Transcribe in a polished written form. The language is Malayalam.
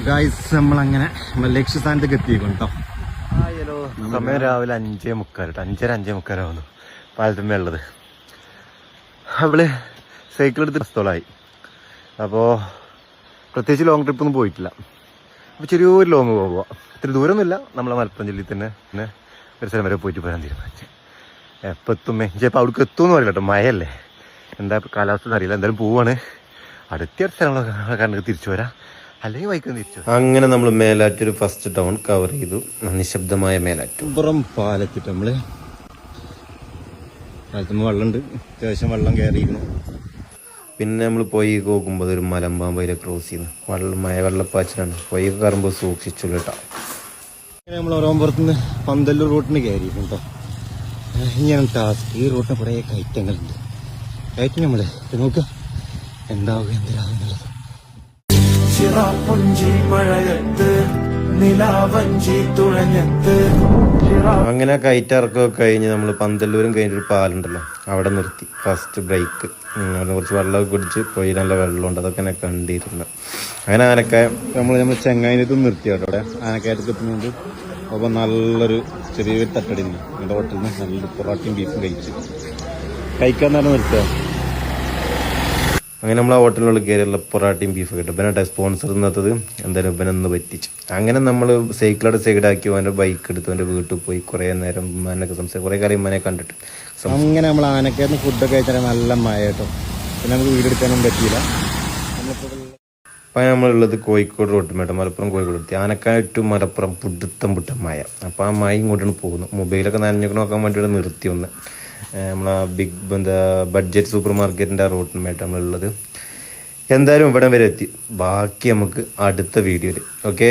ഗായ്സ് നമ്മളങ്ങനെ ലക്ഷ്യസ്ഥാനത്തേക്ക് എത്തിയിരിക്കും കേട്ടോ. സമയം രാവിലെ 5:45 5:30 പാലത്തുമ്മ ഉള്ളത്. അവള് സൈക്കിൾ എടുത്ത് സ്ഥലമായി. അപ്പോൾ പ്രത്യേകിച്ച് ലോങ് ട്രിപ്പൊന്നും പോയിട്ടില്ല. അപ്പോൾ ചെറിയൊരു ലോങ് പോവുക. ഇത്തിരി ദൂരമൊന്നുമില്ല, നമ്മളെ മലപ്പുറം ജില്ലയിൽ തന്നെ ഒരു സ്ഥലം വരെ പോയിട്ട് പോരാൻ തീരുമാനിച്ചു. എപ്പോൾ എത്തുമ്മേ ചിലപ്പോൾ അവിടേക്ക് എത്തുമെന്ന് പറയില്ല കേട്ടോ, മഴയല്ലേ, എന്താ കാലാവസ്ഥ അറിയില്ല. എന്തായാലും പോവാണ്. അടുത്ത സ്ഥലങ്ങളൊക്കെ കണ്ടെങ്കിൽ തിരിച്ചു വരാം, അല്ലെങ്കിൽ വൈക്കം തിരിച്ചു. അങ്ങനെ നമ്മൾ മേലാറ്റൂർ ഫസ്റ്റ് ടൗൺ കവർ ചെയ്തു. നിശബ്ദമായ മേലാറ്റൂർ. പുറം പാലത്തിട്ട് നമ്മള് പാലത്തുമ്പോൾ വെള്ളമുണ്ട്, അത്യാവശ്യം വെള്ളം കയറിയിരുന്നു. പിന്നെ നമ്മൾ പോയി നോക്കുമ്പോൾ ഒരു മലമ്പാമ്പയിലെ ക്രോസ് ചെയ്യുന്നു. മഴ വെള്ളപ്പാച്ചിലാണ്. പോയി കയറുമ്പോൾ സൂക്ഷിച്ചുള്ളൂ കേട്ടോ. നമ്മൾ ഓരോമ്പുറത്തുനിന്ന് പന്തല്ലൂർ റൂട്ടിന് കയറിയിരുന്നു കേട്ടോ. ഇങ്ങനെയാണ് ടാസ്ക്. ഈ റൂട്ടിന് കുറേ കയറ്റങ്ങളുണ്ട്. കയറ്റം നമ്മൾ നോക്കുക എന്താവുക എന്തിനാവുന്നുള്ളത്. അങ്ങനെ കയറ്റിറക്കമൊക്കെ കഴിഞ്ഞ് നമ്മൾ പന്തല്ലൂരും കഴിഞ്ഞൊരു പാലുണ്ടല്ലോ, അവിടെ നിർത്തി ഫസ്റ്റ് ബ്രേക്ക്. അവിടെ കുറച്ച് വെള്ളമൊക്കെ കുടിച്ച് പോയി, നല്ല വെള്ളമുണ്ട്, അതൊക്കെ എന്നെ കണ്ടിരുന്നു. അങ്ങനെ ആനക്കായ നമ്മൾ ചെങ്ങായിനത്ത് നിർത്തി കേട്ടോ. അവിടെ ആനക്കയറ്റത്ത് എത്തുന്നുണ്ട്. അപ്പോൾ നല്ലൊരു ചെറിയൊരു തട്ടടി എൻ്റെ ഹോട്ടലിൽ നിന്ന് നല്ലൊരു പൊറാട്ടയും ബീഫും കഴിക്കാൻ തന്നെ നിർത്തുക. അങ്ങനെ നമ്മൾ ആ ഹോട്ടലിനുള്ളിൽ കയറിയുള്ള പൊറാട്ടയും ബീഫ് കിട്ടും. ഇവനാട്ടെ സ്പോൺസർ നിന്നത്, എന്തായാലും ഇവനൊന്ന് പറ്റിച്ചു. അങ്ങനെ നമ്മൾ സൈക്കിളോടെ സൈഡാക്കി അവൻ്റെ ബൈക്ക് എടുത്ത് അവൻ്റെ വീട്ടിൽ പോയി കുറേ നേരം ഉമ്മാനൊക്കെ സംസാരിക്കും. കുറേ കാര്യം ഉമ്മാനെ കണ്ടിട്ട് അങ്ങനെ നമ്മൾ ആനക്കായിരുന്നു ഫുഡൊക്കെ കഴിച്ചാൽ നല്ല മഴ കേട്ടോ. പിന്നെ നമുക്ക് വീടെടുക്കാനും പറ്റിയില്ല. അപ്പം നമ്മളുള്ളത് കോഴിക്കോട് റോഡ് മേട്ടം, മലപ്പുറം കോഴിക്കോട് എത്തി. ആനക്കായിട്ട് മലപ്പുറം പുട്ട മഴ. അപ്പോൾ ആ മഴ ഇങ്ങോട്ടാണ് പോകുന്നു. മൊബൈലൊക്കെ നനഞ്ഞൊക്കെ നോക്കാൻ വേണ്ടിയിട്ട് നിർത്തി ഒന്ന്. നമ്മളാ ബഡ്ജറ്റ് സൂപ്പർ മാർക്കറ്റിൻ്റെ ആ റോട്ടിനുമായിട്ട് നമ്മളുള്ളത്. എന്തായാലും ഇവിടെ വരെ എത്തി. ബാക്കി നമുക്ക് അടുത്ത വീഡിയോയിൽ. ഓക്കേ.